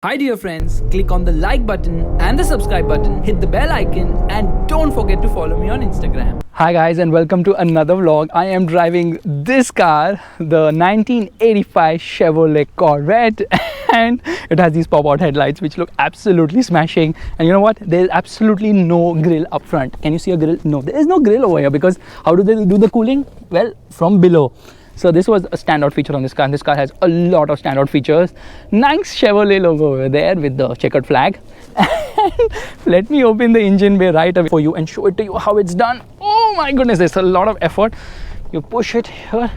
Hi dear friends, click on the like button and the subscribe button, hit the bell icon and don't forget to follow me on Instagram. Hi guys and welcome to another vlog. I am driving this car, the 1985 Chevrolet Corvette and it has these pop-out headlights which look absolutely smashing. And you know what? There is absolutely no grill up front. Can you see a grill? No, there is no grill over here because how do they do the cooling? Well, from below. So this was a standout feature on this car, and this car has a lot of standout features. Nice Chevrolet logo over there with the checkered flag. And let me open the engine bay right away for you and show it to you how it's done. Oh my goodness, there's a lot of effort. You push it here.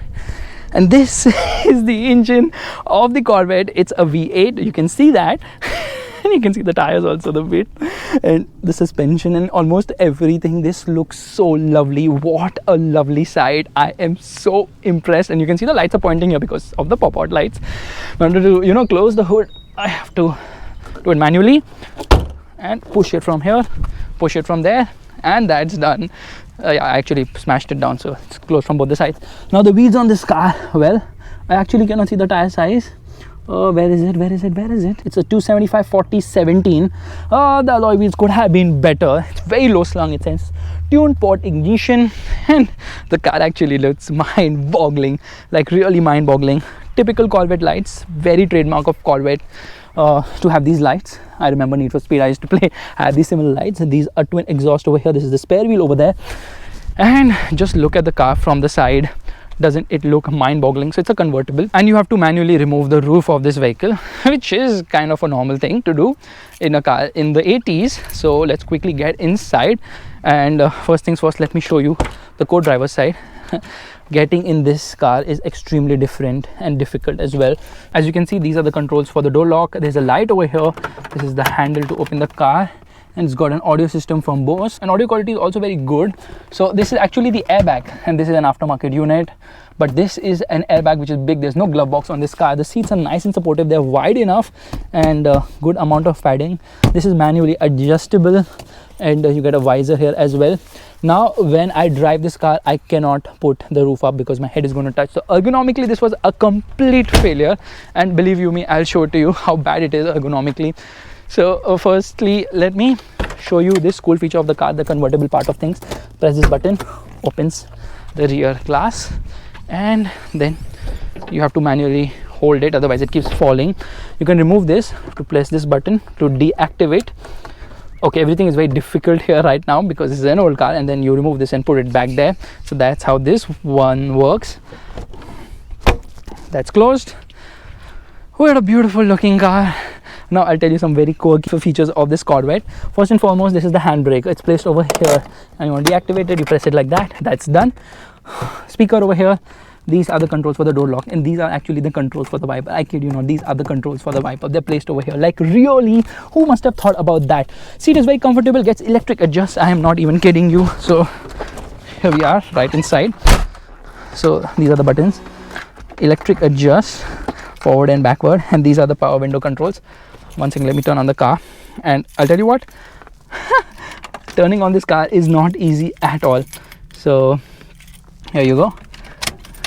And this is the engine of the Corvette. It's a V8, you can see that. And you can see the tires also, the width and the suspension and almost everything. This looks so lovely. What a lovely sight. I am so impressed, and you can see the lights are pointing here because of the pop-out lights. In order to close the hood, I have to do it manually and push it from here, push it from there, and that's done. Yeah, I actually smashed it down, so it's closed from both the sides. Now the wheels on this car, well, I actually cannot see the tire size. Where is it? It's a 275/40/17. The alloy wheels could have been better. It's very low slung. It says tuned port ignition, and the car actually looks mind-boggling, like really mind-boggling. Typical Corvette lights, very trademark of Corvette to have these lights. I remember Need for Speed I used to play, had these similar lights, and these are twin exhaust over here. This is the spare wheel over there, and just look at the car from the side. Doesn't it look mind-boggling? So it's a convertible, and you have to manually remove the roof of this vehicle, which is kind of a normal thing to do in a car in the 80s. So let's quickly get inside, and first things first, let me show you the co-driver's side. Getting in this car is extremely different and difficult as well. As you can see, these are the controls for the door lock. There's a light over here. This is the handle to open the car, and it's got an audio system from Bose, and audio quality is also very good. So this is actually the airbag, and this is an aftermarket unit, but this is an airbag which is big. There's no glove box on this car. The seats are nice and supportive. They're wide enough and good amount of padding. This is manually adjustable, and you get a visor here as well. Now when I drive this car, I cannot put the roof up because my head is going to touch. So ergonomically this was a complete failure, and believe you me, I'll show it to you how bad it is ergonomically. So firstly, let me show you this cool feature of the car, the convertible part of things. Press this button, opens the rear glass, and then you have to manually hold it, otherwise it keeps falling. You can remove this to press this button to deactivate. Okay, everything is very difficult here right now because this is an old car, and then you remove this and put it back there. So that's how this one works. That's closed. What a beautiful looking car. Now I'll tell you some very quirky features of this Corvette. First and foremost, this is the handbrake. It's placed over here, and you want to deactivate it, you press it like that. That's done. Speaker over here. These are the controls for the door lock, and these are actually the controls for the wiper. I kid you not, these are the controls for the wiper. They're placed over here. Like really, who must have thought about that? Seat is very comfortable, gets electric adjust. I am not even kidding you. So here we are right inside. So these are the buttons. Electric adjust, forward and backward, and these are the power window controls. One second, let me turn on the car, and I'll tell you what, turning on this car is not easy at all. So here you go.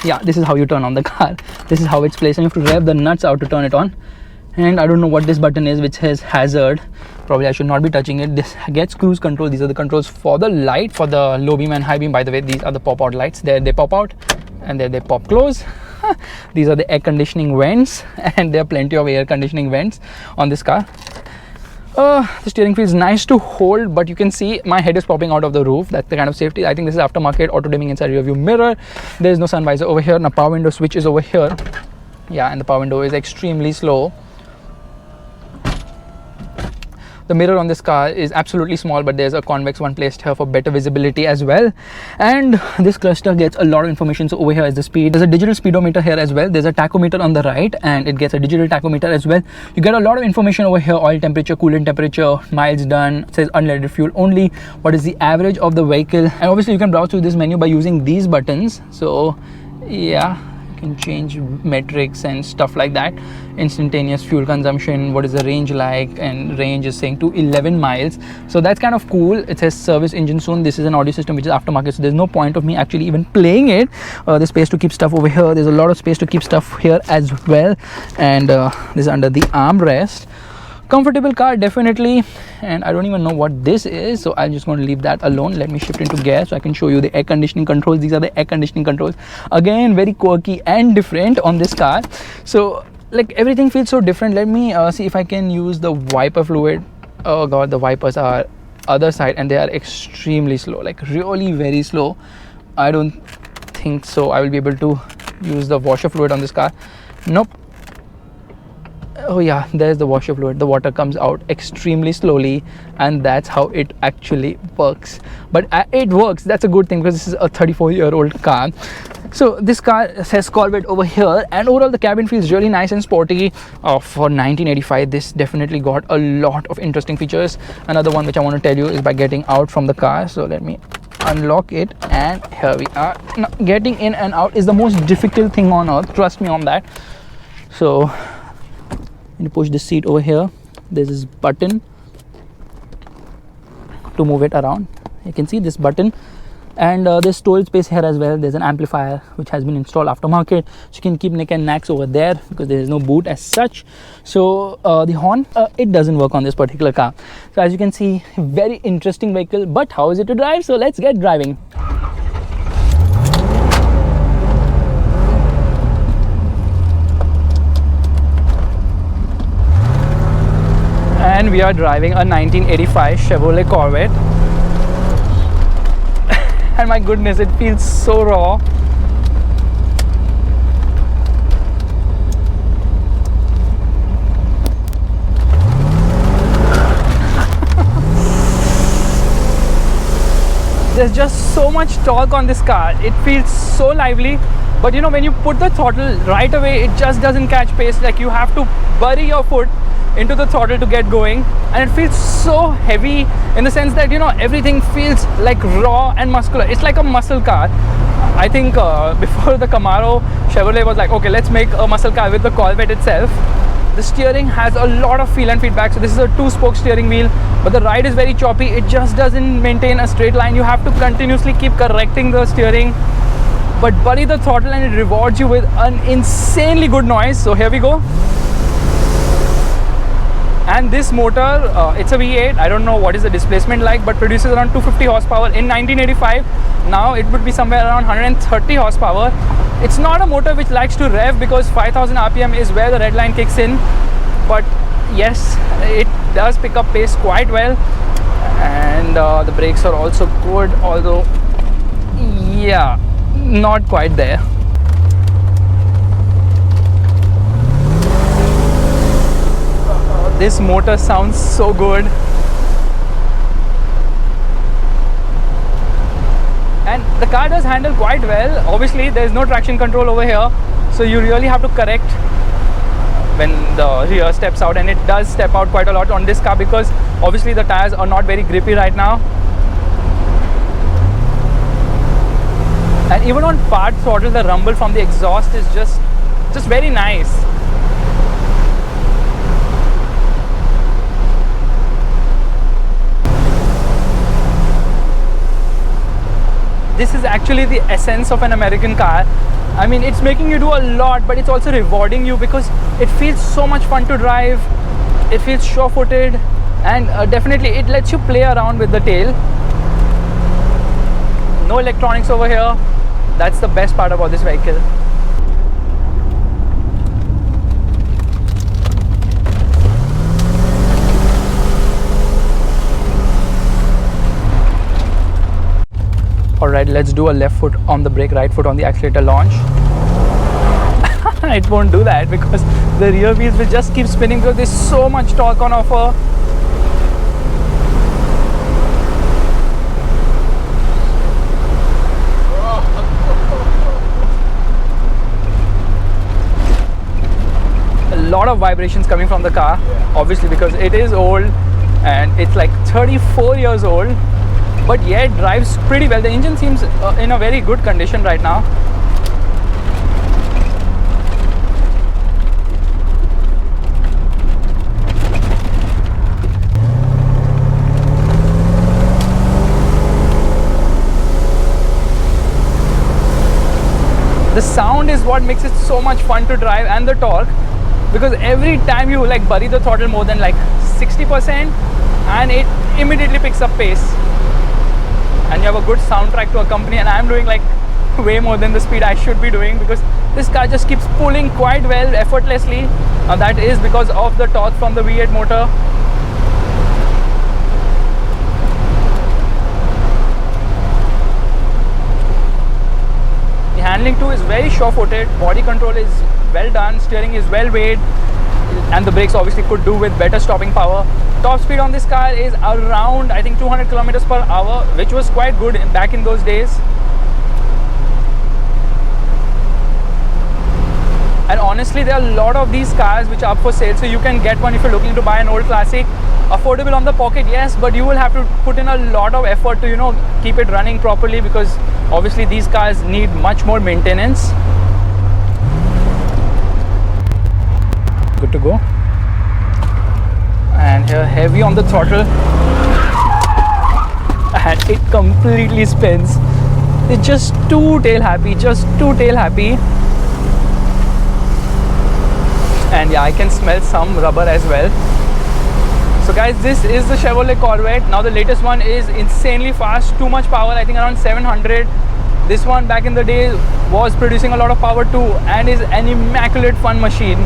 Yeah, this is how you turn on the car. This is how it's placed, and you have to rev the nuts out to turn it on. And I don't know what this button is, which says hazard. Probably I should not be touching it. This gets cruise control. These are the controls for the light, for the low beam and high beam. By the way, these are the pop out lights. There they pop out, and there they pop close. These are the air conditioning vents, and there are plenty of air conditioning vents on this car. The steering feels nice to hold, but you can see my head is popping out of the roof. That's the kind of safety. I think this is aftermarket. Auto dimming inside rear view mirror. There is no sun visor over here. Now power window switch is over here. Yeah, and the power window is extremely slow. The mirror on this car is absolutely small, but there's a convex one placed here for better visibility as well. And this cluster gets a lot of information. So over here is the speed. There's a digital speedometer here as well. There's a tachometer on the right, and it gets a digital tachometer as well. You get a lot of information over here: oil temperature, coolant temperature, miles done. It says unleaded fuel only. What is the average of the vehicle? And obviously you can browse through this menu by using these buttons. So yeah, can change metrics and stuff like that. Instantaneous fuel consumption, what is the range like, and range is saying to 11 miles. So that's kind of cool. It says service engine soon. This is an audio system which is aftermarket, so there's no point of me actually even playing it. There's space to keep stuff over here. There's a lot of space to keep stuff here as well, and this is under the armrest. Comfortable car, definitely. And I don't even know what this is, so I'm just going to leave that alone. Let me shift into gear so I can show you the air conditioning controls. These are the air conditioning controls, again very quirky and different on this car. So like everything feels so different. Let me see if I can use the wiper fluid. Oh god, the wipers are other side and they are extremely slow, like really very slow. I don't think so I will be able to use the washer fluid on this car. Nope. Oh yeah, there's the washer fluid. The water comes out extremely slowly, and that's how it actually works. But it works. That's a good thing, because this is a 34-year-old car. So this car says Corvette over here, and overall the cabin feels really nice and sporty. For 1985, this definitely got a lot of interesting features. Another one which I want to tell you is by getting out from the car. So let me unlock it, and here we are. Now, getting in and out is the most difficult thing on earth, trust me on that. So you push the seat over here. There's this button to move it around. You can see this button, and there's storage space here as well. There's an amplifier which has been installed aftermarket, so you can keep knick and knacks over there because there is no boot as such. So the horn, it doesn't work on this particular car. So as you can see, very interesting vehicle. But how is it to drive? So let's get driving. And we are driving a 1985 Chevrolet Corvette. And my goodness, it feels so raw. There's just so much torque on this car. It feels so lively. But you know, when you put the throttle right away, it just doesn't catch pace. Like you have to bury your foot into the throttle to get going, and it feels so heavy in the sense that, you know, everything feels like raw and muscular. It's like a muscle car. I think before the Camaro, Chevrolet was like, okay, let's make a muscle car with the Corvette itself. The steering has a lot of feel and feedback. So this is a 2-spoke steering wheel, but the ride is very choppy. It just doesn't maintain a straight line. You have to continuously keep correcting the steering, but bury the throttle and it rewards you with an insanely good noise. So here we go. And this motor, it's a V8. I don't know what is the displacement like, but produces around 250 horsepower in 1985. Now it would be somewhere around 130 horsepower. It's not a motor which likes to rev, because 5000 RPM is where the red line kicks in. But yes, it does pick up pace quite well, and the brakes are also good, although yeah, not quite there. This motor sounds so good. And the car does handle quite well. Obviously, there is no traction control over here, so you really have to correct when the rear steps out, and it does step out quite a lot on this car because obviously the tires are not very grippy right now. And even on part throttle, the rumble from the exhaust is just very nice. This is actually the essence of an American car. I mean, it's making you do a lot, but it's also rewarding you because it feels so much fun to drive. It feels sure-footed, and definitely it lets you play around with the tail. No electronics over here. That's the best part about this vehicle. Alright, let's do a left foot on the brake, right foot on the accelerator launch. It won't do that because the rear wheels will just keep spinning because there's so much torque on offer. A lot of vibrations coming from the car, obviously because it is old and it's like 34 years old. But yeah, it drives pretty well. The engine seems in a very good condition right now. The sound is what makes it so much fun to drive, and the torque. because every time you like bury the throttle more than like 60% and it immediately picks up pace, and you have a good soundtrack to accompany. And I'm doing like way more than the speed I should be doing, because this car just keeps pulling quite well effortlessly. That is because of the torque from the V8 motor. The handling too is very sure-footed, body control is well done, steering is well weighed, and the brakes obviously could do with better stopping power. Top speed on this car is around, I think, 200 kilometers per hour, which was quite good back in those days. And honestly, there are a lot of these cars which are up for sale, so you can get one if you're looking to buy an old classic. Affordable on the pocket, yes, but you will have to put in a lot of effort to, you know, keep it running properly, because obviously these cars need much more maintenance. Good to go. And here, heavy on the throttle, and it completely spins. It's just too tail happy, and yeah, I can smell some rubber as well. So guys, this is the Chevrolet Corvette. Now the latest one is insanely fast, too much power, I think around 700. This one back in the day was producing a lot of power too, and is an immaculate fun machine.